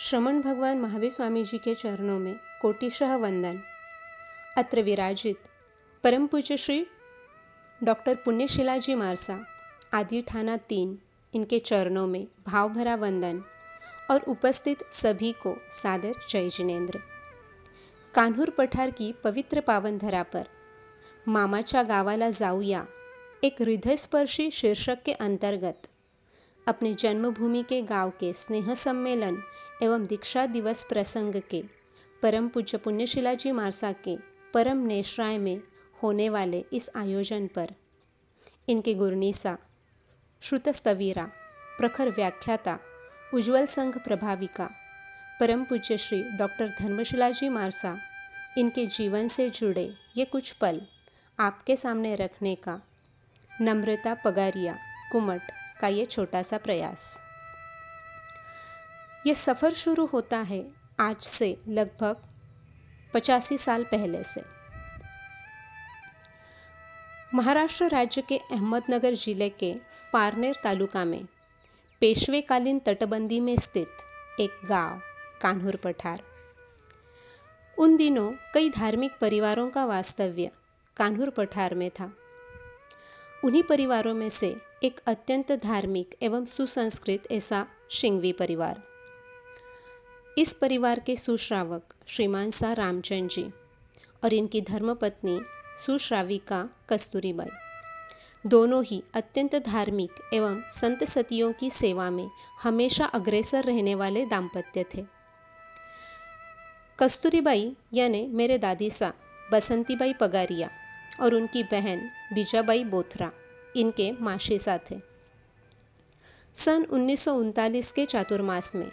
श्रमण भगवान महावीर स्वामी जी के चरणों में कोटिशः वंदन। अत्र विराजित परम पूज्य श्री डॉक्टर पुण्यशिला जी मारसा आदि ठाना 3, इनके चरणों में भाव भरा वंदन और उपस्थित सभी को सादर जय जिनेंद्र। कान्हूर पठार की पवित्र पावन धरा पर मामाच्या गावाला जाऊया एक हृदयस्पर्शी शीर्षक के अंतर्गत अपने जन्मभूमि के गांव के स्नेह सम्मेलन एवं दीक्षा दिवस प्रसंग के परम पूज्य पुण्यशिला जी मारसा के परम नेश्राय में होने वाले इस आयोजन पर इनके गुरनीसा, श्रुतस्तवीरा, प्रखर व्याख्याता, उज्ज्वल संघ प्रभाविका परम पूज्य श्री डॉक्टर धर्मशिला जी मारसा, इनके जीवन से जुड़े ये कुछ पल आपके सामने रखने का नम्रता पगारिया कुमट का ये छोटा सा प्रयास। ये सफ़र शुरू होता है आज से लगभग 85 साल पहले से। महाराष्ट्र राज्य के अहमदनगर जिले के पारनेर तालुका में पेशवेकालीन तटबंदी में स्थित एक गांव कान्हूर पठार। उन दिनों कई धार्मिक परिवारों का वास्तव्य कान्हूर पठार में था। उन्हीं परिवारों में से एक अत्यंत धार्मिक एवं सुसंस्कृत ऐसा शिंगवी परिवार। इस परिवार के सुश्रावक श्रीमान सा रामचंद जी और इनकी धर्मपत्नी सुश्राविका कस्तूरीबाई दोनों ही अत्यंत धार्मिक एवं संत सतियों की सेवा में हमेशा अग्रसर रहने वाले दाम्पत्य थे। कस्तूरीबाई यानी मेरे दादी सा बसंतीबाई पगारिया और उनकी बहन बीजाबाई बोथरा इनके माशीसा थे। सन 1939 के चातुर्मास में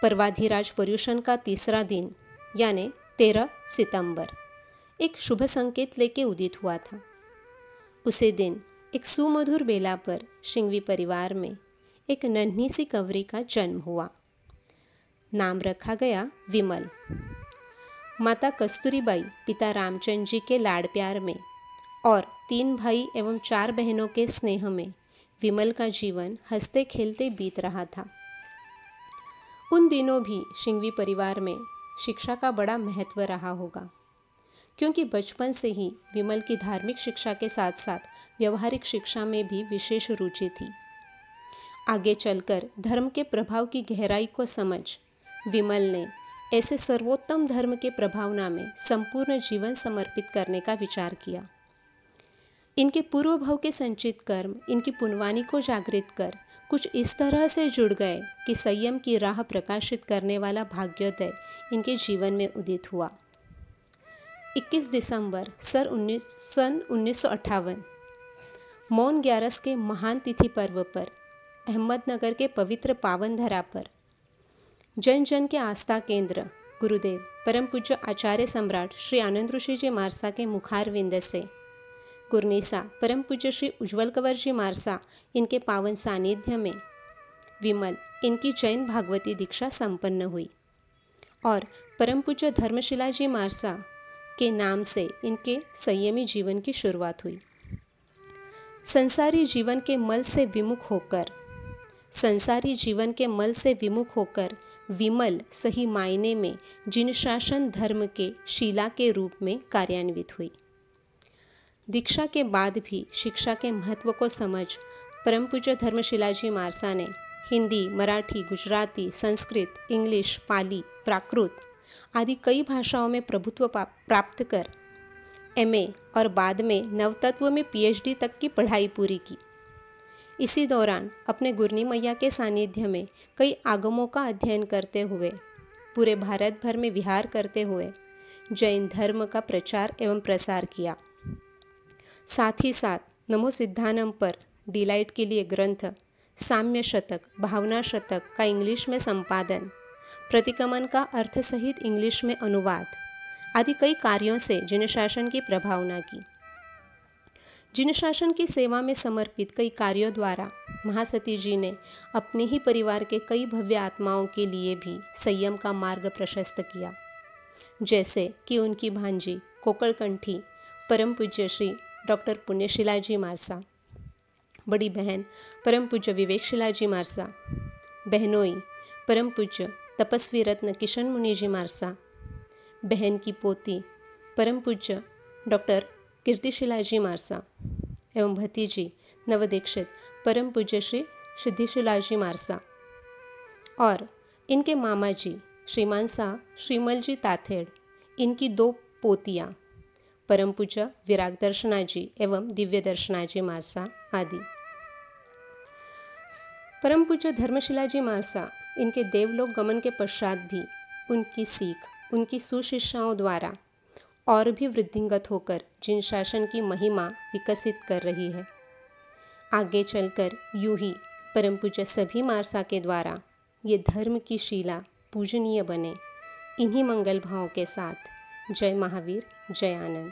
पर्वाधिराज पर्युषण का तीसरा दिन यानी 13 सितंबर एक शुभ संकेत लेके उदित हुआ था। उसी दिन एक सुमधुर बेला पर शिंगवी परिवार में एक नन्ही सी कवरी का जन्म हुआ। नाम रखा गया विमल। माता कस्तूरीबाई पिता रामचंद जी के लाड़ प्यार में और 3 भाई एवं 4 बहनों के स्नेह में विमल का जीवन हंसते खेलते बीत रहा था। उन दिनों भी शिंगवी परिवार में शिक्षा का बड़ा महत्व रहा होगा, क्योंकि बचपन से ही विमल की धार्मिक शिक्षा के साथ साथ व्यवहारिक शिक्षा में भी विशेष रुचि थी। आगे चलकर धर्म के प्रभाव की गहराई को समझ विमल ने ऐसे सर्वोत्तम धर्म के प्रभावना में संपूर्ण जीवन समर्पित करने का विचार किया। इनके पूर्व भाव के संचित कर्म इनकी पुनवानी को जागृत कर कुछ इस तरह से जुड़ गए कि संयम की राह प्रकाशित करने वाला भाग्योदय इनके जीवन में उदित हुआ। 21 दिसंबर सन 1958 मौन 11 के महान तिथि पर्व पर अहमदनगर के पवित्र पावन धरा पर जन जन के आस्था केंद्र गुरुदेव परम पूज्य आचार्य सम्राट श्री आनंद ऋषि जी मारसा के मुखारविंद से गुरनीसा परम पूज्य श्री उज्ज्वल कंवर जी मारसा इनके पावन सानिध्य में विमल इनकी जैन भागवती दीक्षा संपन्न हुई और परम पूज्य धर्मशिला जी मारसा के नाम से इनके संयमी जीवन की शुरुआत हुई। संसारी जीवन के मल से विमुख होकर विमल सही मायने में जिन शासन धर्म के शिला के रूप में कार्यान्वित हुई। दीक्षा के बाद भी शिक्षा के महत्व को समझ परम पूज्य धर्मशिला जी मारसा ने हिंदी, मराठी, गुजराती, संस्कृत, इंग्लिश, पाली, प्राकृत आदि कई भाषाओं में प्रभुत्व प्राप्त कर MA और बाद में नवतत्व में PhD तक की पढ़ाई पूरी की। इसी दौरान अपने गुरनी मैया के सानिध्य में कई आगमों का अध्ययन करते हुए पूरे भारत भर में विहार करते हुए जैन धर्म का प्रचार एवं प्रसार किया। साथ ही साथ नमो सिद्धानम पर डिलाइट के लिए ग्रंथ, साम्य शतक, भावना शतक का इंग्लिश में संपादन, प्रतिकमन का अर्थ सहित इंग्लिश में अनुवाद आदि कई कार्यों से जिन शासन की प्रभावना की। जिन शासन की सेवा में समर्पित कई कार्यों द्वारा महासती जी ने अपने ही परिवार के कई भव्य आत्माओं के लिए भी संयम का मार्ग प्रशस्त किया, जैसे कि उनकी भांजी कोकलकंठी परम पूज्य श्री डॉक्टर पुण्यशिला जी मारसा, बड़ी बहन परम पूज्य विवेकशिला जी मारसा, बहनोई परम पूज्य तपस्वी रत्न किशन मुनि जी मारसा, बहन की पोती परम पूज्य डॉक्टर कीर्तिशिला जी मारसा एवं भतीजी नवदीक्षित परम पूज्य श्री सिद्धिशिला जी मारसा और इनके मामा जी श्रीमान शाह श्रीमल जी ताथेड़, इनकी 2 पोतियाँ परम पूज्य विराग दर्शना जी एवं दिव्य दर्शना जी मारसा आदि। परम पूज्य धर्मशिला जी मारसा इनके देवलोक गमन के पश्चात भी उनकी सीख, उनकी सुशिष्याओं द्वारा और भी वृद्धिंगत होकर जिन शासन की महिमा विकसित कर रही है, आगे चलकर यूं ही परम पूज्य सभी मारसा के द्वारा ये धर्म की शिला पूजनीय बने। इन्हीं मंगल भावों के साथ जय महावीर, जय आनंद।